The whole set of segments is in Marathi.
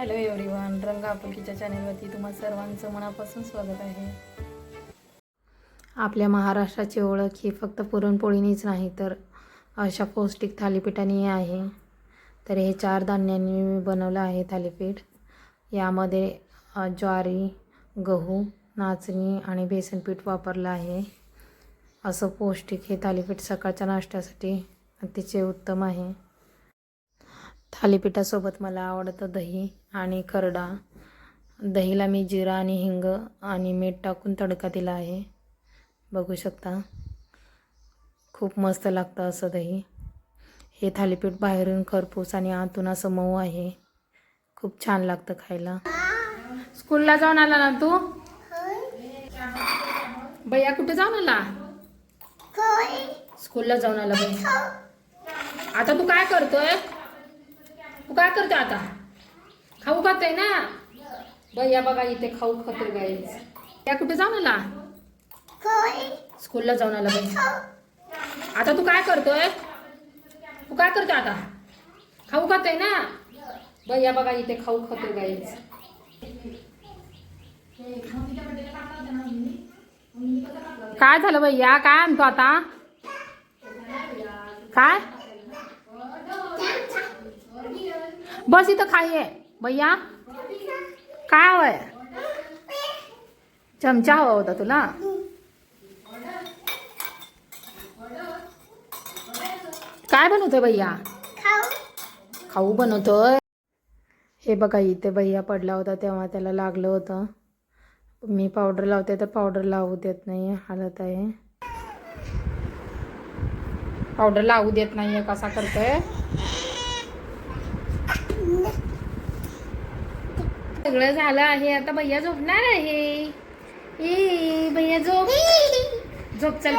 हॅलो एव्हरीवन, रंग आपुलकीच्या चॅनलवरती तुम्हा सर्वांचं मनापासून स्वागत आहे. आपल्या महाराष्ट्राची ओळख ही फक्त पुरणपोळीनीच नाही तर अशा पौष्टिक थालीपीठांनी आहे. तर हे 4 धान्यांनी मी बनवलं आहे थालीपीठ. यामध्ये ज्वारी, गहू, नाचणी आणि बेसन पीठ वापरलं आहे. असं पौष्टिक हे थालीपीठ सकाळच्या नाश्त्यासाठी अतिशय उत्तम आहे. थालीपीठासोबत मला आवडतं दही आणि खरडा. दहीला मी जिरा आणि हिंग आणि मीठ टाकून तडका दिला आहे. बघू शकता, खूप मस्त लागतं असं दही. हे थालीपीठ बाहेरून खरपूस आणि आतून असं मऊ आहे. खूप छान लागतं खायला. स्कूलला जाऊन आला ना तू? भैया कुठे जाऊन आला? स्कूलला जाऊन आला भैया. आता तू काय करतोय? तू काय करतोय आता? खाऊ खातोय ना? भैया बघा इथे खाऊ खातोय गाईज. या कुठे जाऊन आला? स्कूलला जाऊन आला भैया. आता तू काय करतोय? तू काय करतोय आता? खाऊ खातोय ना? भैया बघा इथे खाऊ खातोय गाईज. काय झालं भैया? काय आणतो आता? काय? बस इथं खाये भैया. काय हवंय? चमचा हवा होता तुला? काय बनवतोय भैया? खाऊ बनवतोय. हे बघा इथे भैया पडला होता तेव्हा त्याला लागलं होतं. मी पावडर लावते तर पावडर लावू देत नाही, हालत आहे. पावडर लावू देत नाहीये, कसा करतोय? सगळं झालं आहे, आता भैया झोपणार आहे. भैया झोप झोप. चल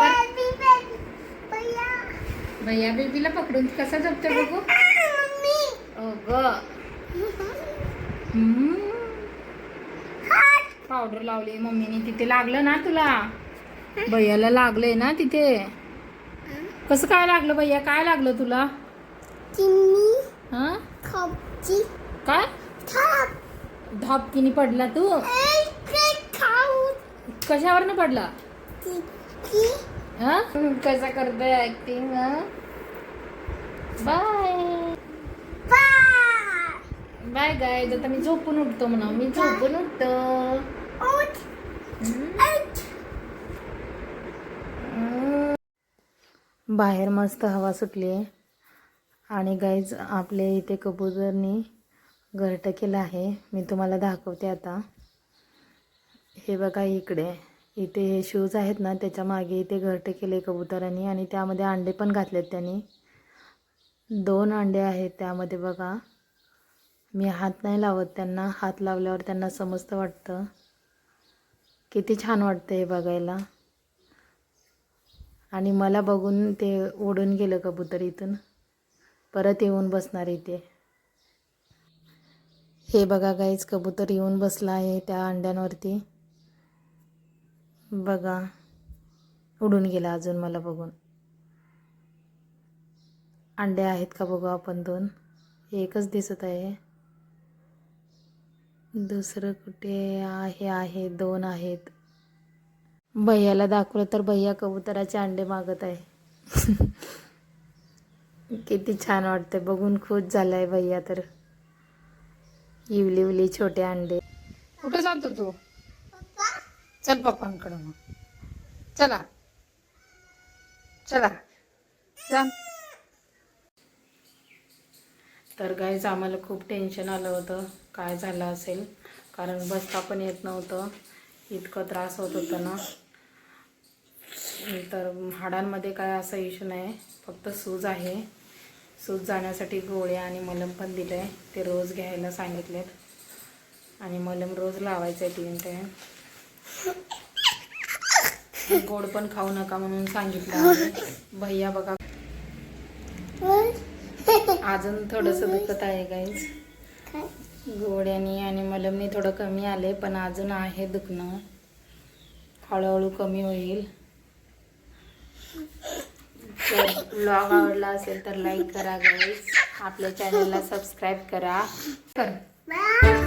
भैया बेबीला पकडून कसा झोपतो बघू. पावडर लावली मम्मीने. तिथे लागलं ना तुला? भैयाला लागलंय ना तिथे. कसं काय लागलं भैया? काय लागलं तुला? हा काय धापकीने पडला तू? कशावर पडला? कसा करतोय ऍक्टिंग? Bye bye guys. आता मी झोपून उठतो म्हणा. मी झोपून उठतो. बाहेर मस्त हवा सुटली आहे आणि गाईज आपल्या इथे कबूतरनी घरटं केलं आहे. मी तुम्हाला दाखवते आता. हे बघा इकडे, इथे हे शूज आहेत ना, त्याच्या मागे इथे घरटे केले कबुतरांनी आणि त्यामध्ये अंडे पण घातलेत त्यांनी. 2 अंडे आहेत त्यामध्ये. बघा मी हात नाही लावत त्यांना. हात लावल्यावर त्यांना समजतं वाटतं. किती छान वाटतं हे बघायला. आणि मला बघून ते उडून गेलं कबूतर इथून. परत येऊन बसणार इथे. हे बघा गाईज, कबूतर येऊन बसला आहे त्या अंड्यांवरती. बघा उडून गेला अजून मला बघून. अंडे आहेत का बघू आपण. 2. एकच दिसत आहे. दुसरं कुठे आहे? 2 आहेत. भैयाला दाखवलं तर भैया कबुतराचे अंडे मागत आहे. किती छान वाटते बघून. खुश झालाय भैया तर. इवली छोटे अंडे. कुठे जातो तू? चल पप्पांकडे मग. चला चला जा. तर गाईज आम्हाला खूप टेन्शन आलं होतं काय झालं असेल, कारण बसता पण येत नव्हतं. इतकं त्रास होत होता ना. तर हाडांमध्ये काय असा इश्यू नाही, फक्त सूज आहे. सूज जाण्यासाठी गोळ्या आणि मलम पण दिलं आहे. ते रोज घ्यायला सांगितलेत आणि मलम रोज लावायचं आहे 3 टाइम. गोड पण खाऊ नका म्हणून सांगितलं आहे. भैया बघा अजून थोडंसं दुखत आहे गाईज. गोळ्यानी आणि मलमनी थोडं कमी आले, पण अजून आहे दुखणं. हळूहळू कमी होईल. तर ब्लॉग आवडला असेल तर लाईक करा गाईज. आपल्या चॅनलला सबस्क्राईब करा. बाय